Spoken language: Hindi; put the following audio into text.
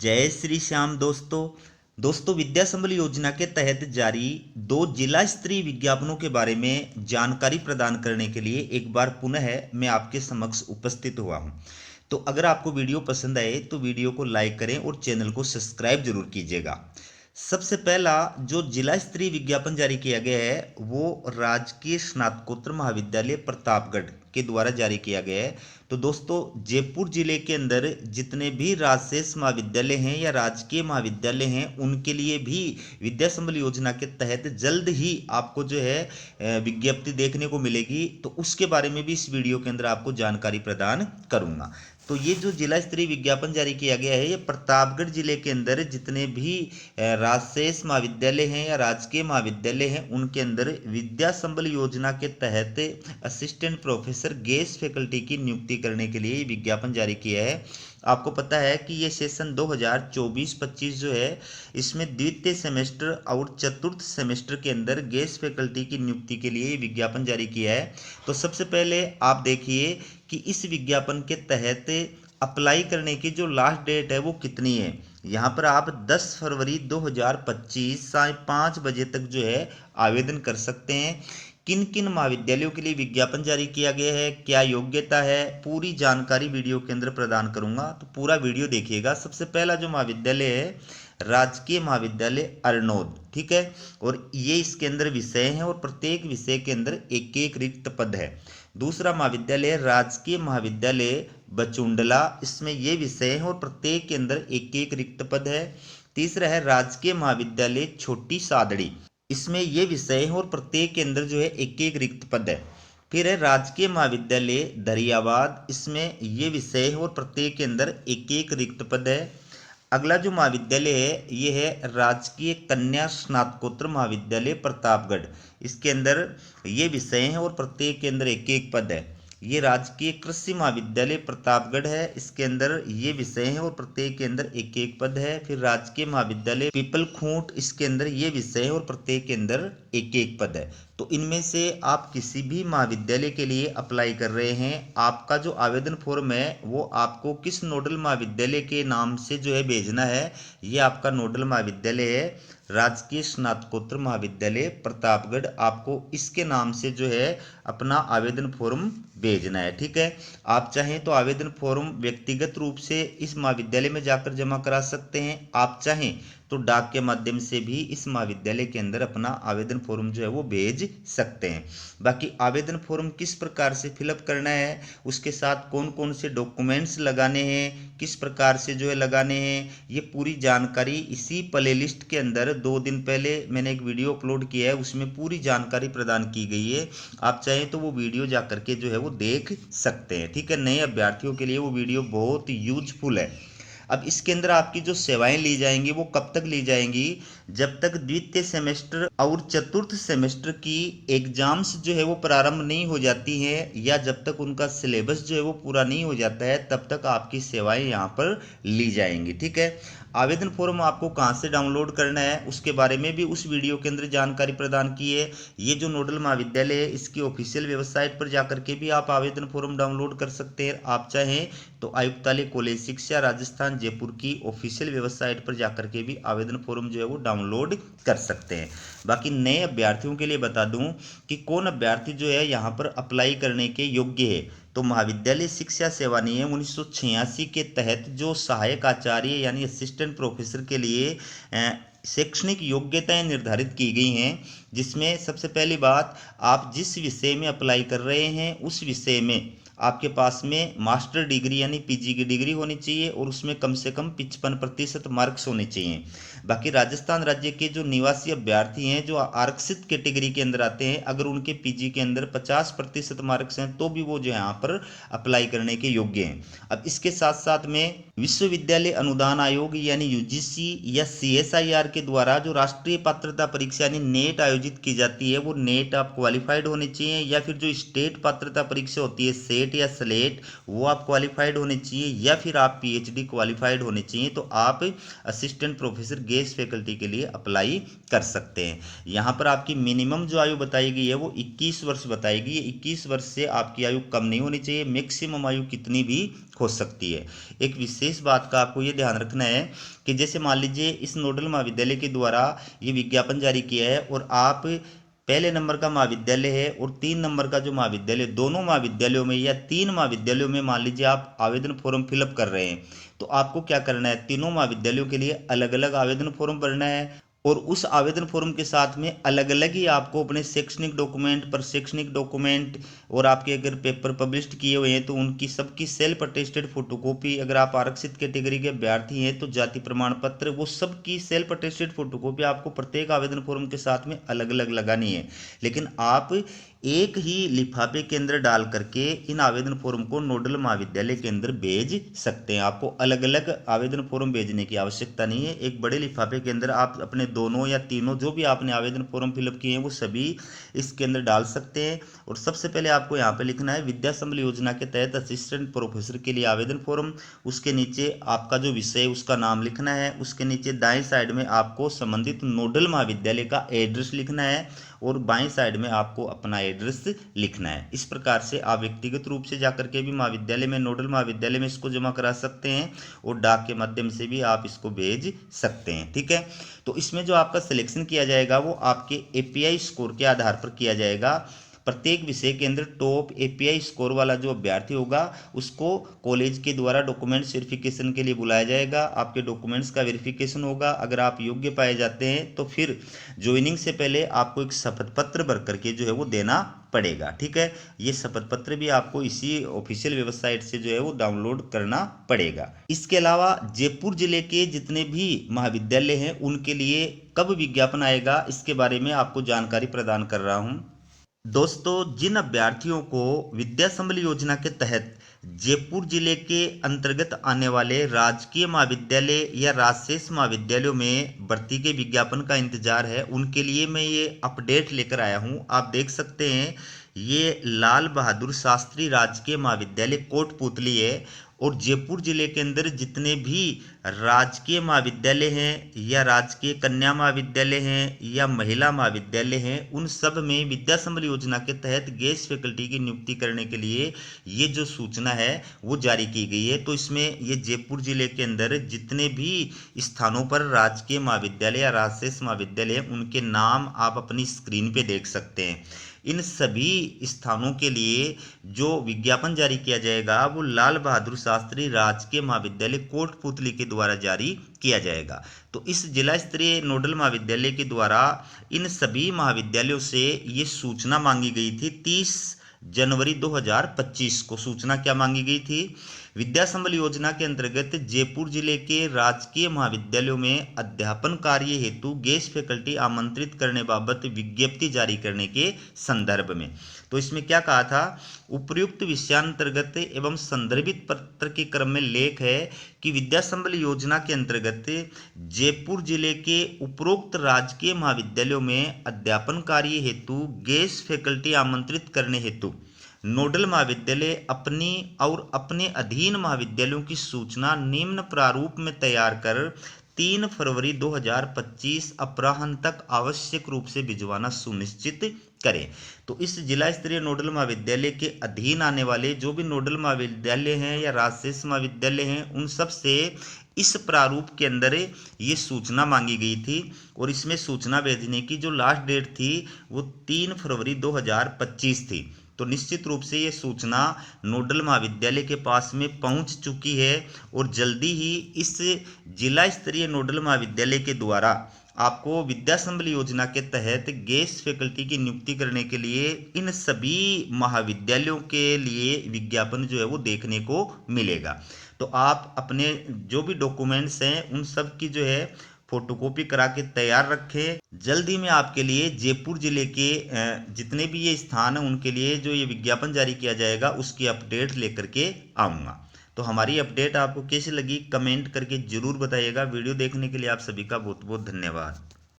जय श्री श्याम दोस्तों विद्या संबल योजना के तहत जारी 2 जिला स्तरीय विज्ञापनों के बारे में जानकारी प्रदान करने के लिए एक बार पुनः मैं आपके समक्ष उपस्थित हुआ हूं। तो अगर आपको वीडियो पसंद आए तो वीडियो को लाइक करें और चैनल को सब्सक्राइब जरूर कीजिएगा। सबसे पहला जो जिला स्तरीय विज्ञापन जारी किया गया है वो राजकीय स्नातकोत्तर महाविद्यालय प्रतापगढ़ के द्वारा जारी किया गया है। तो दोस्तों जयपुर जिले के अंदर जितने भी राजशेष महाविद्यालय हैं या राजकीय महाविद्यालय हैं उनके लिए भी विद्या संबल योजना के तहत जल्द ही आपको जो है विज्ञप्ति देखने को मिलेगी। तो उसके बारे में भी इस वीडियो के अंदर आपको जानकारी प्रदान करूंगा। तो ये जो जिला स्तरीय विज्ञापन जारी किया गया है ये प्रतापगढ़ जिले के अंदर जितने भी राजशेष महाविद्यालय हैं या राजकीय महाविद्यालय हैं उनके अंदर विद्या संबल योजना के तहत असिस्टेंट प्रोफेसर गेस्ट फैकल्टी की नियुक्ति करने के लिए विज्ञापन जारी किया है। आपको पता है कि ये सेशन 2024-25 जो है इसमें द्वितीय सेमेस्टर और चतुर्थ सेमेस्टर के अंदर गेस्ट फैकल्टी की नियुक्ति के लिए विज्ञापन जारी किया है। तो सबसे पहले आप देखिए कि इस विज्ञापन के तहत अप्लाई करने की जो लास्ट डेट है वो कितनी है। यहाँ पर आप 10 फरवरी 2025 साढ़े 5 बजे तक जो है आवेदन कर सकते हैं। किन किन महाविद्यालयों के लिए विज्ञापन जारी किया गया है, क्या योग्यता है, पूरी जानकारी वीडियो के अंदर प्रदान करूंगा। तो पूरा वीडियो देखिएगा। सबसे पहला जो महाविद्यालय है राजकीय महाविद्यालय अरनोद, ठीक है, और ये इसके अंदर विषय हैं और प्रत्येक विषय के अंदर एक एक रिक्त पद है। दूसरा महाविद्यालय राजकीय महाविद्यालय बचुंडला, इसमें ये विषय हैं और प्रत्येक के अंदर एक एक रिक्त पद है। तीसरा है राजकीय महाविद्यालय छोटी सादड़ी, इसमें ये विषय हैं और प्रत्येक के अंदर जो है एक एक रिक्त पद है। फिर है राजकीय महाविद्यालय दरियाबाद, इसमें ये विषय है और प्रत्येक के अंदर एक एक रिक्त पद है। अगला जो महाविद्यालय है ये है राजकीय कन्या स्नातकोत्तर महाविद्यालय प्रतापगढ़, इसके अंदर ये विषय हैं और प्रत्येक के अंदर एक एक पद है। ये राजकीय कृषि महाविद्यालय प्रतापगढ़ है, इसके अंदर ये विषय हैं और प्रत्येक के अंदर एक एक पद है। फिर राजकीय महाविद्यालय पीपल खूंट, इसके अंदर ये विषय है और प्रत्येक के अंदर एक एक पद है। तो इनमें से आप किसी भी महाविद्यालय के लिए अप्लाई कर रहे हैं, आपका जो आवेदन फॉर्म है वो आपको किस नोडल महाविद्यालय के नाम से जो है भेजना है। ये आपका नोडल महाविद्यालय है राजकीय स्नातकोत्तर महाविद्यालय प्रतापगढ़, आपको इसके नाम से जो है अपना आवेदन फॉर्म भेजना है, ठीक है। आप चाहें तो आवेदन फॉर्म व्यक्तिगत रूप से इस महाविद्यालय में जाकर जमा करा सकते हैं, आप चाहें तो डाक के माध्यम से भी इस महाविद्यालय के अंदर अपना आवेदन फॉर्म जो है वो भेज सकते हैं। बाकी आवेदन फॉर्म किस प्रकार से फिलअप करना है, उसके साथ कौन कौन से डॉक्यूमेंट्स लगाने हैं, किस प्रकार से जो है लगाने हैं, ये पूरी जानकारी इसी प्ले लिस्ट के अंदर 2 दिन पहले मैंने एक वीडियो अपलोड किया है, उसमें पूरी जानकारी प्रदान की गई है। आप चाहें तो वो वीडियो जा करके जो है वो देख सकते हैं, ठीक है। नए अभ्यर्थियों के लिए वो वीडियो बहुत यूजफुल है। अब इसके अंदर आपकी जो सेवाएं ली जाएंगी वो कब तक ली जाएंगी, जब तक द्वितीय सेमेस्टर और चतुर्थ सेमेस्टर की एग्जाम्स जो है वो प्रारंभ नहीं हो जाती हैं या जब तक उनका सिलेबस जो है वो पूरा नहीं हो जाता है तब तक आपकी सेवाएं यहाँ पर ली जाएंगी, ठीक है। आवेदन फॉर्म आपको कहाँ से डाउनलोड करना है उसके बारे में भी उस वीडियो के अंदर जानकारी प्रदान की है। ये जो नोडल महाविद्यालय है इसकी ऑफिशियल वेबसाइट पर जाकर के भी आप आवेदन फॉर्म डाउनलोड कर सकते हैं। आप चाहें तो आयुक्तालय कॉलेज शिक्षा राजस्थान जयपुर की ऑफिशियल वेबसाइट पर जाकर के भी आवेदन फॉर्म जो है वो डाउनलोड कर सकते हैं। बाकी नए अभ्यर्थियों के लिए बता दूं कि कौन अभ्यर्थी जो है यहाँ पर अप्लाई करने के योग्य है। तो महाविद्यालय शिक्षा सेवा नियम 1986 के तहत जो सहायक आचार्य यानी असिस्टेंट प्रोफेसर के लिए शैक्षणिक योग्यताएं निर्धारित की गई हैं, जिसमें सबसे पहली बात आप जिस विषय में अप्लाई कर रहे हैं उस विषय में आपके पास में मास्टर डिग्री यानी पीजी की डिग्री होनी चाहिए और उसमें कम से कम 55% मार्क्स होने चाहिए। बाकी राजस्थान राज्य के जो निवासी अभ्यर्थी हैं जो आरक्षित कैटेगरी के अंदर आते हैं, अगर उनके पीजी के अंदर 50% मार्क्स हैं तो भी वो जो है यहाँ पर अप्लाई करने के योग्य हैं। अब इसके साथ साथ में विश्वविद्यालय अनुदान आयोग यानी यूजीसी या सीएसआईआर के द्वारा जो राष्ट्रीय पात्रता परीक्षा यानी नेट आयोजित की जाती है वो नेट आप क्वालिफाइड होने चाहिए, या फिर जो स्टेट पात्रता परीक्षा होती है सेट टेट या स्लेट वो आप क्वालिफाइड होने चाहिए, या फिर आप पीएचडी क्वालिफाइड होने चाहिए, तो आप असिस्टेंट प्रोफेसर गेस्ट फैकल्टी के लिए अप्लाई कर सकते हैं। यहाँ पर आपकी मिनिमम जो आयु बताई गई है वो 21 वर्ष बताई गई है। 21 वर्ष से आपकी आयु कम नहीं होनी चाहिए, मैक्सिमम आयु कितनी भी हो सकती है। एक विशेष बात का आपको ये ध्यान रखना है कि जैसे मान लीजिए इस नोडल महाविद्यालय के द्वारा ये विज्ञापन जारी किया है और आप पहले नंबर का महाविद्यालय है और 3 नंबर का जो महाविद्यालय, दोनों महाविद्यालयों में या 3 महाविद्यालयों में मान लीजिए आप आवेदन फॉर्म फिलअप कर रहे हैं, तो आपको क्या करना है, तीनों महाविद्यालयों के लिए अलग अलग आवेदन फॉर्म भरना है और उस आवेदन फॉर्म के साथ में अलग अलग ही आपको अपने शैक्षणिक डॉक्यूमेंट, पर शैक्षणिक डॉक्यूमेंट और आपके अगर पेपर पब्लिश्ड किए हुए हैं तो उनकी सबकी सेल्फ अटेस्टेड फोटोकॉपी, अगर आप आरक्षित कैटेगरी के अभ्यर्थी हैं तो जाति प्रमाण पत्र, वो सबकी सेल्फ अटेस्टेड फोटोकॉपी आपको प्रत्येक आवेदन फॉर्म के साथ में अलग अलग लगानी है। लेकिन आप एक ही लिफाफे के अंदर डाल करके इन आवेदन फॉर्म को नोडल महाविद्यालय के अंदर भेज सकते हैं। आपको अलग अलग आवेदन फॉर्म भेजने की आवश्यकता नहीं है। एक बड़े लिफाफे के अंदर आप अपने दोनों या तीनों जो भी आपने आवेदन फॉर्म फिलअप किए हैं वो सभी इसके अंदर डाल सकते हैं। और सबसे पहले आपको यहाँ पे लिखना है विद्या संबल योजना के तहत असिस्टेंट प्रोफेसर के लिए आवेदन फॉर्म। उसके नीचे आपका जो विषय उसका नाम लिखना है। उसके नीचे दाएं साइड में आपको संबंधित नोडल महाविद्यालय का एड्रेस लिखना है और बाएं साइड में आपको अपना एड्रेस लिखना है। इस प्रकार से आप व्यक्तिगत रूप से जाकर के भी महाविद्यालय में, नोडल महाविद्यालय में इसको जमा करा सकते हैं और डाक के माध्यम से भी आप इसको भेज सकते हैं। ठीक है, तो इसमें जो आपका सिलेक्शन किया जाएगा वो आपके एपीआई स्कोर के आधार पर किया जाएगा। प्रत्येक विषय के अंदर टॉप एपीआई स्कोर वाला जो अभ्यर्थी होगा उसको कॉलेज के द्वारा डॉक्यूमेंट्स वेरिफिकेशन के लिए बुलाया जाएगा। आपके डॉक्यूमेंट्स का वेरिफिकेशन होगा। अगर आप योग्य पाए जाते हैं तो फिर ज्वाइनिंग से पहले आपको एक शपथ पत्र भर करके जो है वो देना पड़ेगा। ठीक है, ये शपथ पत्र भी आपको इसी ऑफिशियल वेबसाइट से जो है वो डाउनलोड करना पड़ेगा। इसके अलावा जयपुर जिले के जितने भी महाविद्यालय हैं उनके लिए कब विज्ञापन आएगा इसके बारे में आपको जानकारी प्रदान कर रहा हूं। दोस्तों, जिन अभ्यर्थियों को विद्या संबल योजना के तहत जयपुर जिले के अंतर्गत आने वाले राजकीय महाविद्यालय या राजशेष महाविद्यालयों में भर्ती के विज्ञापन का इंतजार है, उनके लिए मैं ये अपडेट लेकर आया हूँ। आप देख सकते हैं ये लाल बहादुर शास्त्री राजकीय महाविद्यालय कोटपुतली है और जयपुर जिले के अंदर जितने भी राजकीय महाविद्यालय हैं या राजकीय कन्या महाविद्यालय हैं या महिला महाविद्यालय हैं, उन सब में विद्या संबल योजना के तहत गेस्ट फैकल्टी की नियुक्ति करने के लिए ये जो सूचना है वो जारी की गई है। तो इसमें ये जयपुर जिले के अंदर जितने भी स्थानों पर राजकीय महाविद्यालय या राजशेष महाविद्यालय हैं उनके नाम आप अपनी स्क्रीन पे देख सकते हैं। इन सभी स्थानों के लिए जो विज्ञापन जारी किया जाएगा वो लाल बहादुर शास्त्री राजकीय महाविद्यालय कोटपुतली के द्वारा जारी किया जाएगा। तो इस जिला स्तरीय नोडल महाविद्यालय के द्वारा इन सभी महाविद्यालयों से ये सूचना मांगी गई थी। 30 जनवरी 2025 को सूचना क्या मांगी गई थी, विद्या संबल योजना के अंतर्गत जयपुर जिले के राजकीय महाविद्यालयों में अध्यापन कार्य हेतु गेस्ट फैकल्टी आमंत्रित करने बाबत विज्ञप्ति जारी करने के संदर्भ में। तो इसमें क्या कहा था, उपर्युक्त विषयांतर्गत एवं संदर्भित पत्र के क्रम में लेख है कि विद्या संबल योजना के अंतर्गत जयपुर जिले के उपरोक्त राजकीय महाविद्यालयों में अध्यापन कार्य हेतु गेस्ट फैकल्टी आमंत्रित करने हेतु नोडल महाविद्यालय अपनी और अपने अधीन महाविद्यालयों की सूचना निम्न प्रारूप में तैयार कर 3 फरवरी 2025 अपराह्न तक आवश्यक रूप से भिजवाना सुनिश्चित करें। तो इस जिला स्तरीय नोडल महाविद्यालय के अधीन आने वाले जो भी नोडल महाविद्यालय हैं या राजशेष महाविद्यालय हैं उन सब से इस प्रारूप के अंदर ये सूचना मांगी गई थी और इसमें सूचना भेजने की जो लास्ट डेट थी वो 3 फरवरी 2025 थी। तो निश्चित रूप से ये सूचना नोडल महाविद्यालय के पास में पहुंच चुकी है और जल्दी ही इस जिला स्तरीय नोडल महाविद्यालय के द्वारा आपको विद्या संबल योजना के तहत गेस्ट फैकल्टी की नियुक्ति करने के लिए इन सभी महाविद्यालयों के लिए विज्ञापन जो है वो देखने को मिलेगा। तो आप अपने जो भी डॉक्यूमेंट्स हैं उन सब की जो है फोटोकॉपी करा के तैयार रखें। जल्दी में आपके लिए जयपुर जिले के जितने भी ये स्थान हैं उनके लिए जो ये विज्ञापन जारी किया जाएगा उसकी अपडेट लेकर के आऊँगा। तो हमारी अपडेट आपको कैसी लगी कमेंट करके जरूर बताइएगा। वीडियो देखने के लिए आप सभी का बहुत बहुत धन्यवाद।